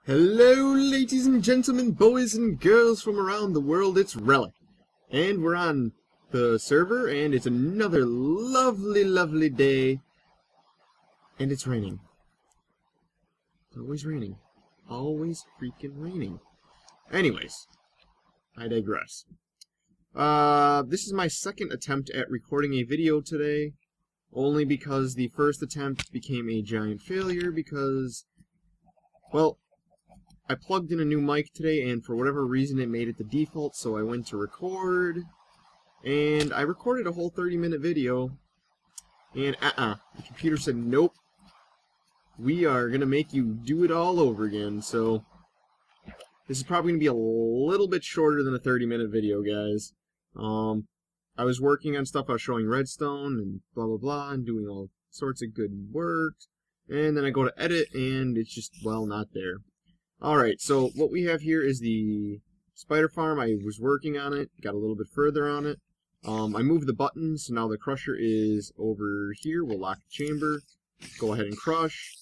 Hello, ladies and gentlemen, boys and girls from around the world, it's RelleK. And we're on the server, and it's another lovely, lovely day. And it's raining. It's always raining. Always freaking raining. Anyways, I digress. This is my second attempt at recording a video today, only because the first attempt became a giant failure because, well, I plugged in a new mic today, and for whatever reason it made it the default, so I went to record, and I recorded a whole 30-minute video, and the computer said, nope, we are going to make you do it all over again, so this is probably going to be a little bit shorter than a 30-minute video, guys. I was working on stuff, I was showing redstone, and blah blah blah, and doing all sorts of good work, and then I go to edit, and it's just, well, not there. Alright, so what we have here is the spider farm. I was working on it, got a little bit further on it. I moved the button, so now the crusher is over here. We'll lock the chamber, go ahead and crush.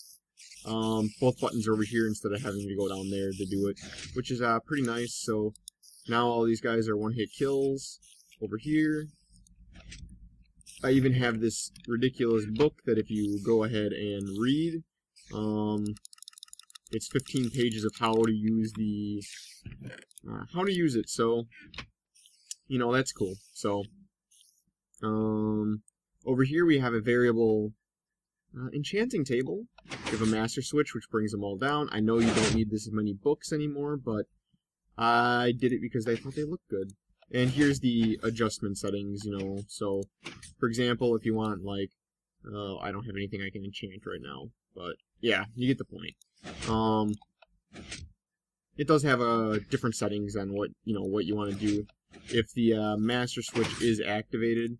Both buttons are over here instead of having to go down there to do it, which is pretty nice. So now all these guys are one-hit kills over here. I even have this ridiculous book that if you go ahead and read, it's 15 pages of how to use the, so, you know, that's cool. So, over here we have a variable enchanting table. We have a master switch, which brings them all down. I know you don't need this many books anymore, but I did it because I thought they looked good. And here's the adjustment settings, you know, so, for example, if you want, like, I don't have anything I can enchant right now, but, yeah, you get the point. It does have different settings on what you want to do. If the master switch is activated,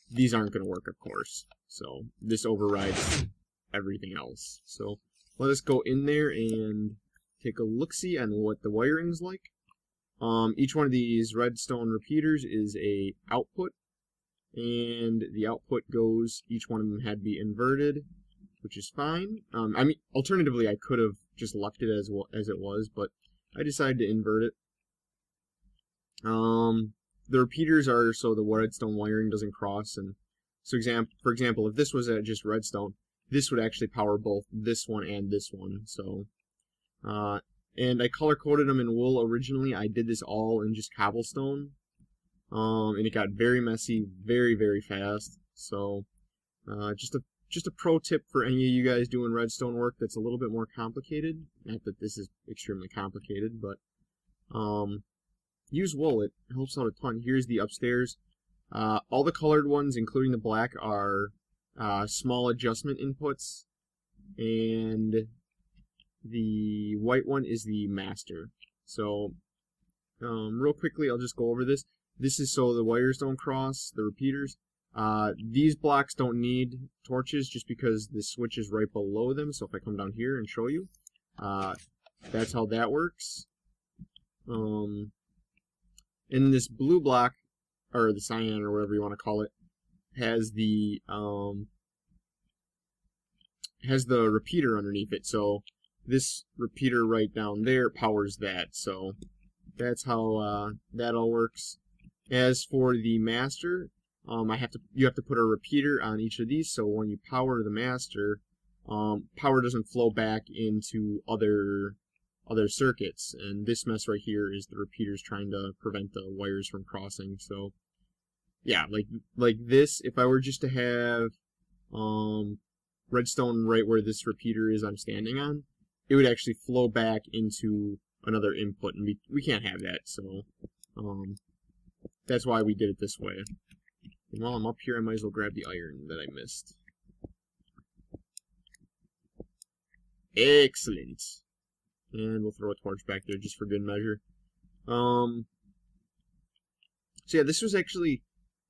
these aren't going to work, of course. So this overrides everything else. So let us go in there and take a look-see on what the wiring's like. Each one of these redstone repeaters is a output, and the output goes. Each one of them had to be inverted, which is fine. I mean, alternatively, I could have just left it as it was, but I decided to invert it. The repeaters are so the redstone wiring doesn't cross, and so for example, if this was just redstone, this would actually power both this one and this one. So, and I color-coded them in wool originally. I did this all in just cobblestone, and it got very messy, very, very fast. So, just a pro tip for any of you guys doing redstone work that's a little bit more complicated. Not that this is extremely complicated, but use wool. It helps out a ton. Here's the upstairs. All the colored ones, including the black, are small adjustment inputs, and the white one is the master. So, real quickly, I'll just go over this. This is so the wires don't cross, the repeaters. These blocks don't need torches just because the switch is right below them. So if I come down here and show you, that's how that works. And this blue block, or the cyan or whatever you want to call it, has the repeater underneath it. So this repeater right down there powers that. So that's how that all works. As for the master, you have to put a repeater on each of these, so when you power the master, power doesn't flow back into other circuits. And this mess right here is the repeaters trying to prevent the wires from crossing. So yeah, like this, if I were just to have redstone right where this repeater is I'm standing on, it would actually flow back into another input, and we can't have that. So that's why we did it this way. And while I'm up here, I might as well grab the iron that I missed. Excellent. And we'll throw a torch back there just for good measure. So yeah, this was actually,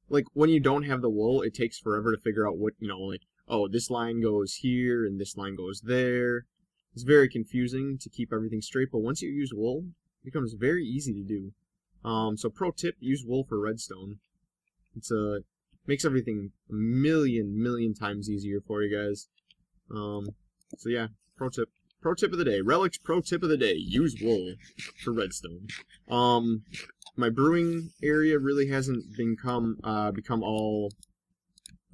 like, when you don't have the wool, it takes forever to figure out what, like, oh, this line goes here, and this line goes there. It's very confusing to keep everything straight, but once you use wool, it becomes very easy to do. So pro tip, use wool for redstone. It's makes everything a million times easier for you guys. So yeah, pro tip. pro tip of the day. RelleK's pro tip of the day. Use wool for redstone. My brewing area really hasn't become all,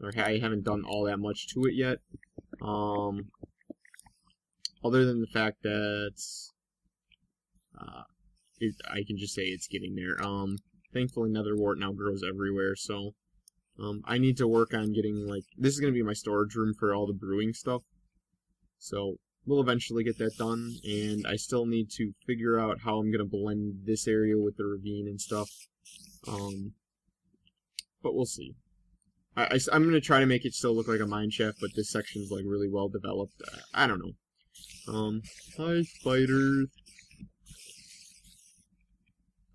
or I haven't done all that much to it yet. Other than the fact that I can just say it's getting there. Thankfully nether wart now grows everywhere, so I need to work on getting, like, this is going to be my storage room for all the brewing stuff. So we'll eventually get that done, and I still need to figure out how I'm going to blend this area with the ravine and stuff. But we'll see. I'm going to try to make it still look like a mine shaft, but this section's like really well developed. I don't know. Hi, spiders.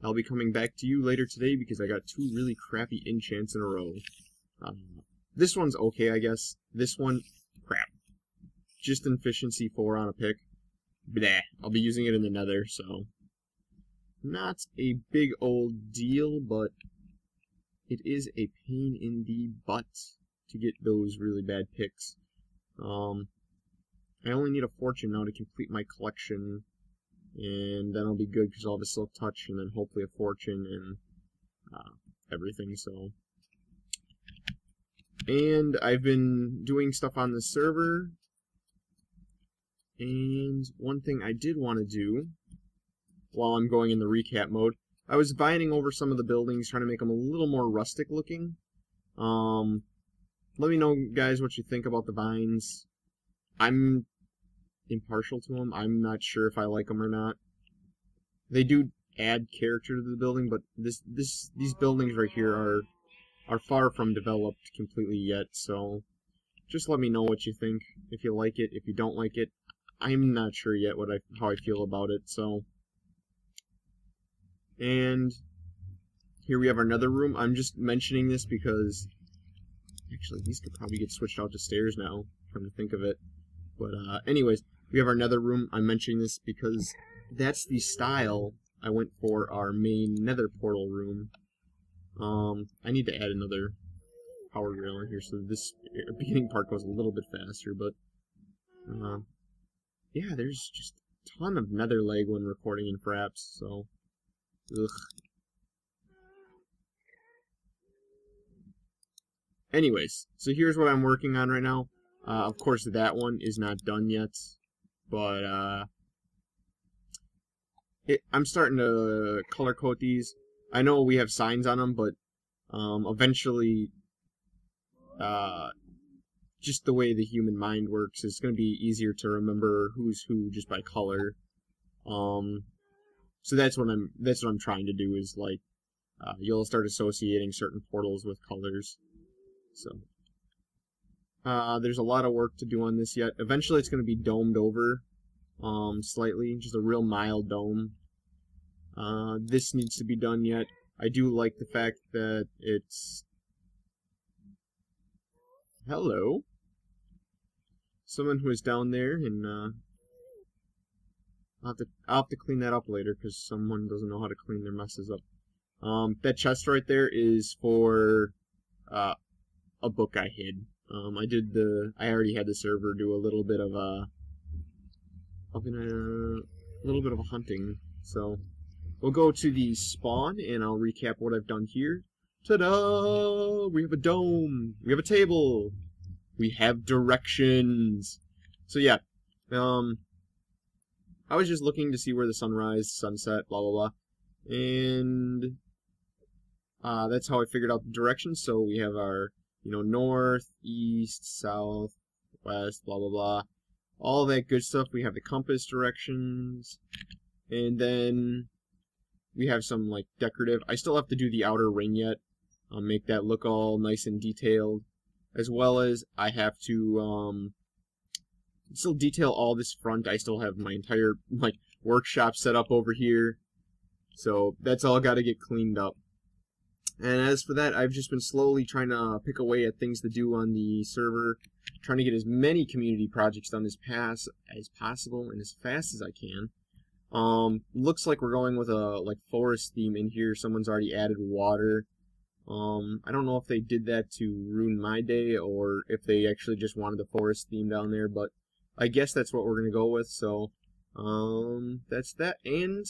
I'll be coming back to you later today because I got 2 really crappy enchants in a row. This one's okay, I guess. This one, crap. Just efficiency 4 on a pick. Bleh. I'll be using it in the nether, so not a big old deal, but it is a pain in the butt to get those really bad picks. I only need a fortune now to complete my collection, and then I'll be good because I'll have a silk touch and then hopefully a fortune and everything. So, and I've been doing stuff on the server, and one thing I did want to do while I'm going in the recap mode, I was vining over some of the buildings, trying to make them a little more rustic looking. Let me know, guys, what you think about the vines. I'm impartial to them. I'm not sure if I like them or not. They do add character to the building, but these buildings right here are far from developed completely yet. So just let me know what you think. If you like it, if you don't like it, I'm not sure yet how I feel about it. So, and here we have another room. I'm just mentioning this because actually these could probably get switched out to stairs now, come to think of it. But anyways, we have our nether room. I'm mentioning this because that's the style I went for our main nether portal room. I need to add another power rail in here so this beginning part goes a little bit faster, but yeah, there's just a ton of nether lag when recording in Fraps, so ugh. Anyways, so here's what I'm working on right now. Of course, that one is not done yet, but I'm starting to color code these. I know we have signs on them, but eventually, just the way the human mind works, it's going to be easier to remember who's who just by color. So that's what I'm trying to do, is like you'll start associating certain portals with colors. So there's a lot of work to do on this yet. Eventually it's going to be domed over slightly, just a real mild dome. This needs to be done yet. I do like the fact that it's... Hello. Someone who is down there, and I'll have to clean that up later because someone doesn't know how to clean their messes up. That chest right there is for a book I hid. I already had the server do a little bit of a hunting. So we'll go to the spawn and I'll recap what I've done here. Ta-da! We have a dome. We have a table. We have directions. So yeah, I was just looking to see where the sunrise, sunset, blah blah blah, and that's how I figured out the directions. So we have our, north, east, south, west, blah blah blah, all that good stuff. We have the compass directions, and then we have some like decorative. I still have to do the outer ring yet. I'll make that look all nice and detailed, as well as I have to still detail all this front. I still have my entire workshop set up over here, so that's all got to get cleaned up. And as for that, I've just been slowly trying to pick away at things to do on the server, trying to get as many community projects done as possible and as fast as I can. Looks like we're going with a forest theme in here. Someone's already added water. I don't know if they did that to ruin my day or if they actually just wanted the forest theme down there, but I guess that's what we're gonna go with. So, that's that. And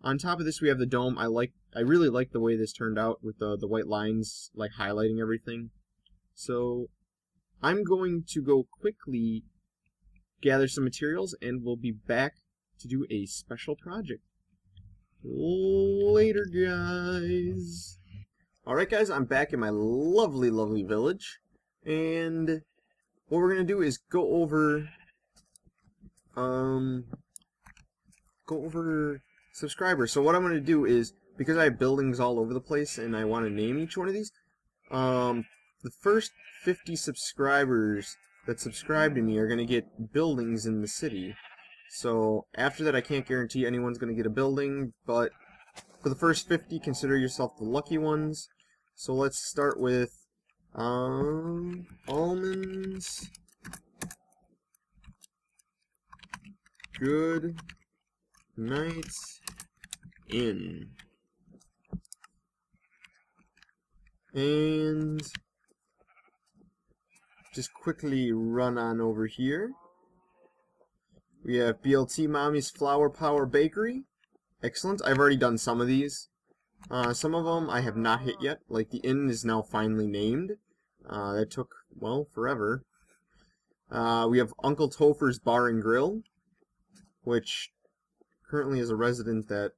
on top of this, we have the dome. I really like the way this turned out with the white lines like highlighting everything. So, I'm going to go quickly gather some materials, and we'll be back to do a special project. Later, guys. Alright, guys, I'm back in my lovely, lovely village, and what we're gonna do is go over subscribers. So what I'm gonna do is, because I have buildings all over the place and I want to name each one of these, the first 50 subscribers that subscribe to me are gonna get buildings in the city. So after that, I can't guarantee anyone's gonna get a building, but for the first 50, consider yourself the lucky ones. So let's start with almonds. Good night in. And just quickly run on over here. We have BLT Mommy's Flower Power Bakery. Excellent. I've already done some of these. Some of them I have not hit yet. Like the inn is now finally named. That took, well, forever. We have Uncle Topher's Bar and Grill, which currently is a resident that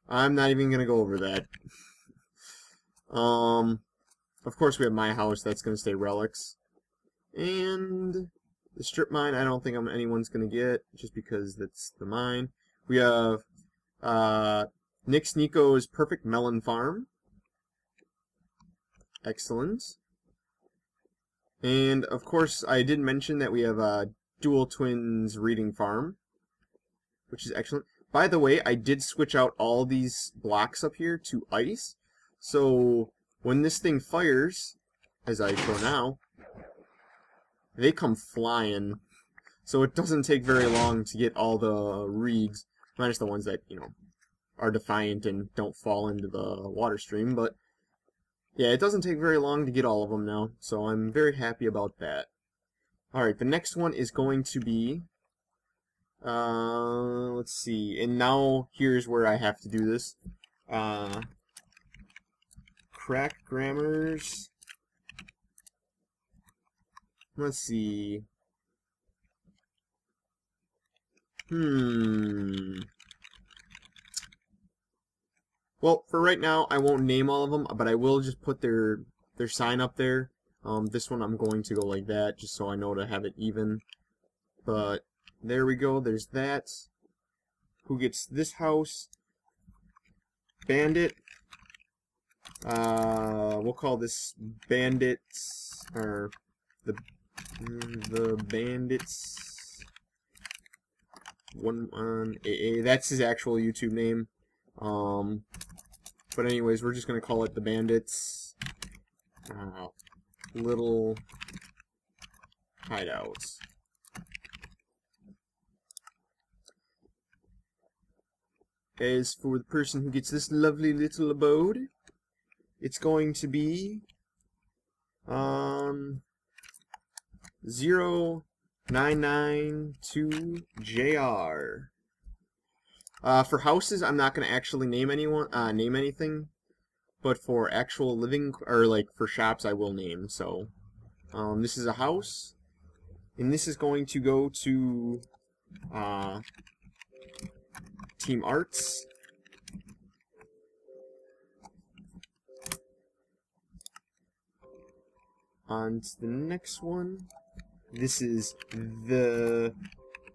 I'm not even going to go over that. Of course we have my house. That's going to stay RelleK's. And the strip mine, I don't think anyone's going to get, just because that's the mine. We have Nick's Nico's Perfect Melon Farm. Excellent. And, of course, I did mention that we have Dual Twins Reading Farm, which is excellent. By the way, I did switch out all these blocks up here to ice, so when this thing fires, as I show now, they come flying. So it doesn't take very long to get all the reeds, minus the ones that, you know, are defiant and don't fall into the water stream, but yeah, it doesn't take very long to get all of them now, so I'm very happy about that. Alright, the next one is going to be, let's see, and now here's where I have to do this. Crack grammars. Let's see. Well, for right now, I won't name all of them, but I will just put their sign up there. This one I'm going to go like that, just so I know to have it even. But there we go. There's that. Who gets this house? Bandit. We'll call this Bandits, or the Bandits 11AA. That's his actual YouTube name. But anyways, we're just gonna call it the Bandits Little Hideouts. As for the person who gets this lovely little abode, it's going to be 0992JR. For houses, I'm not going to actually name anything, but for actual living, or like for shops, I will name. So, this is a house, and this is going to go to Team Arts. On to the next one. This is the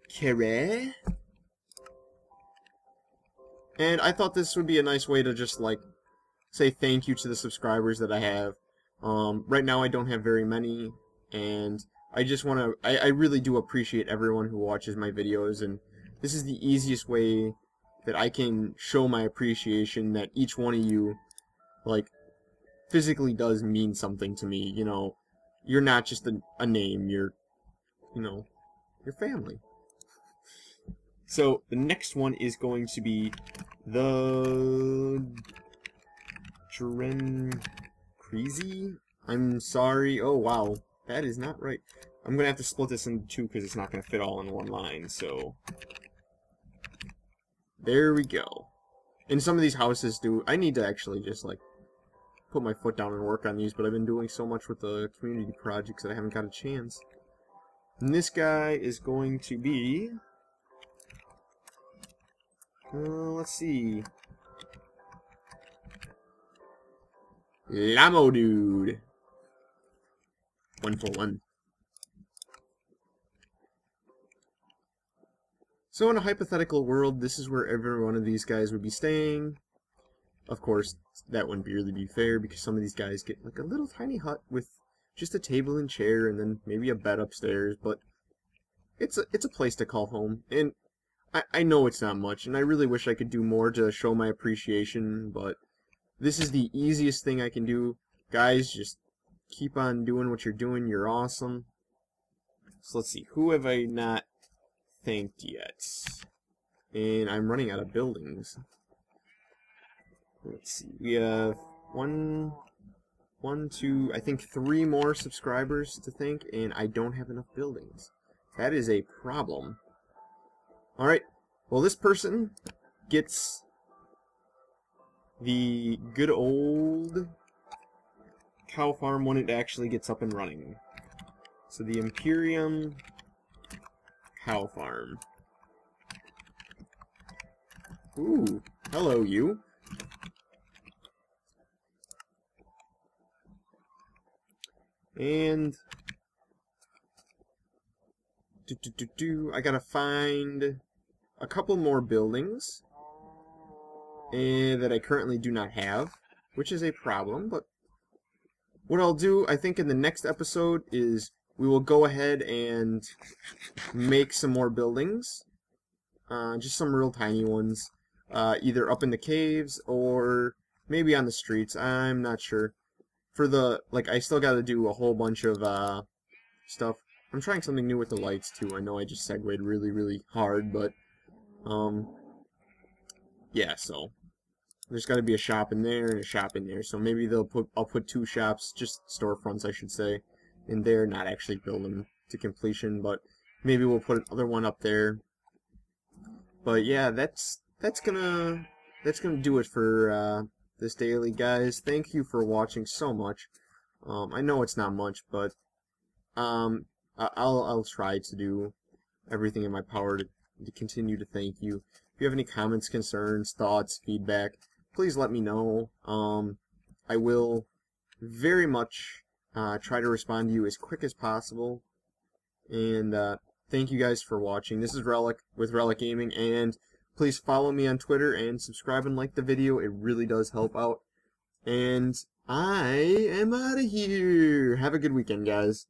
Carré. And I thought this would be a nice way to just, like, say thank you to the subscribers that I have. Right now I don't have very many, and I just want to, I really do appreciate everyone who watches my videos, and this is the easiest way that I can show my appreciation that each one of you, like, physically does mean something to me. You know, you're not just a name, you're, you know, your family. So, the next one is going to be the Dren Creasy. I'm sorry. Oh, wow. That is not right. I'm gonna have to split this into two because it's not gonna fit all in one line, so there we go. And some of these houses do, I need to actually just like put my foot down and work on these, but I've been doing so much with the community projects that I haven't got a chance. And this guy is going to be, let's see, Lamo Dude. 1 for 1. So in a hypothetical world, this is where every one of these guys would be staying. Of course, that wouldn't really be fair because some of these guys get like a little tiny hut with just a table and chair and then maybe a bed upstairs, but it's a place to call home. And I know it's not much, and I really wish I could do more to show my appreciation, but this is the easiest thing I can do. Guys, just keep on doing what you're doing. You're awesome. So let's see, who have I not thanked yet? And I'm running out of buildings. Let's see, we have one, two, I think 3 more subscribers to thank, and I don't have enough buildings. That is a problem. Alright, well this person gets the good old cow farm when it actually gets up and running. So the Imperium cow farm. Ooh, hello you. And I gotta find a couple more buildings that I currently do not have, which is a problem, but what I'll do, I think in the next episode, is we will go ahead and make some more buildings, just some real tiny ones, either up in the caves or maybe on the streets, I'm not sure. For the, like, I still gotta do a whole bunch of stuff. I'm trying something new with the lights too. I know I just segued really hard, but yeah, so there's got to be a shop in there and a shop in there. So maybe I'll put 2 shops, just storefronts I should say, in there, not actually build them to completion, but maybe we'll put another one up there. But yeah, that's gonna do it for this daily, guys. Thank you for watching so much. I know it's not much, but I'll try to do everything in my power to continue to thank you. If you have any comments, concerns, thoughts, feedback, please let me know. I will very much try to respond to you as quick as possible. And thank you guys for watching. This is RelleK with RelleK Gaming, and please follow me on Twitter and subscribe and like the video. It really does help out. And I am out of here. Have a good weekend, guys.